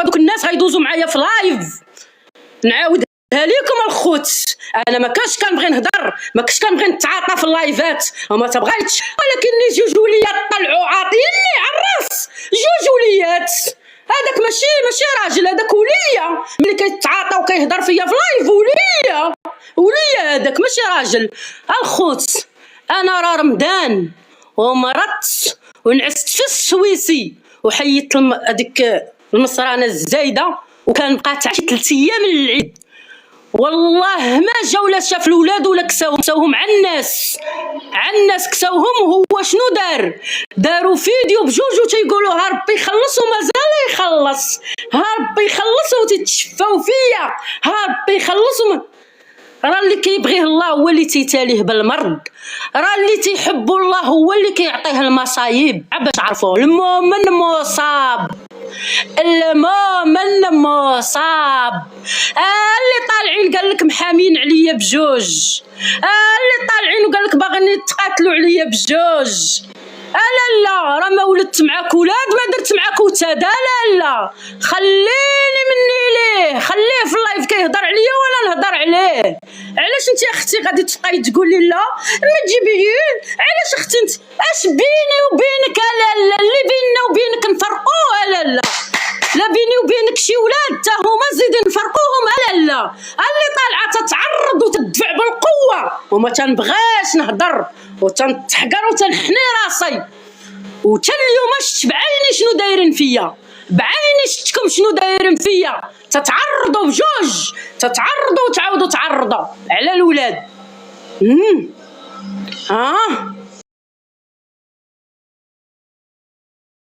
هذوك الناس غيدوزوا معايا في لايف نعاودها ليكم الخوت. انا ما كاش كنبغي نهضر، ما كاش كنبغي نتعاطى في اللايفات وما تبغيتش، ولكن لي جوج وليات طلعوا عاطيني على الراس. جوج وليات، هذاك ماشي راجل، هذاك وليه ملي كيتعاطى وكيهضر فيا في لايف. وليه هذاك ماشي راجل. الخوت انا راه رمضان ومرضت ونعست في السويسي وحيدت هذيك المصرانه الزايده، وكان بقات عشي 3 ايام للعيد. والله ما جا ولا شاف الولاد ولا كساوهم على الناس كساوهم. وهو شنو داروا فيديو بجوج وتيقولوا ها ربي يخلص ومازال يخلص، ها ربي يخلص وتتشفاو فيا، ها ربي يخلص. راه اللي كيبغيه الله هو اللي تيتاليه بالمرض، راه اللي تيحبوا الله هو اللي كيعطيه المصايب. باش عرفوا المؤمن مصاب، المؤمن مصاب. اللي طالعين قال لك محامين عليا بجوج، اللي طالعين وقال لك باغيين يتقاتلوا عليا بجوج. لا راه ما ولدت معاك ولاد، ما درت معاك وتادا. لا خليني مني ليه، خليه في اللايف كيهضر عليا وانا نهضر عليه. علاش انت اختي غادي تبقاي تقولي لا ما تجيبيه؟ علاش اختي انت اش بيني وبينك؟ لا اللي بيننا وبينك نفرقوه. لا بيني وبينك شي ولاد تا هما زيدين نفرقوهم. لا اللي طالعه تتعرض وتدفع بالقوه وما تنبغاش نهضر وتنتحقر وتنحني راسي. وتا اليوم شفت بعيني شنو دايرين فيا، بعيني شفتكم شنو دايرين فيا. تتعرضوا بجوج، تتعرضوا وتعاودوا تعرضوا على الولاد.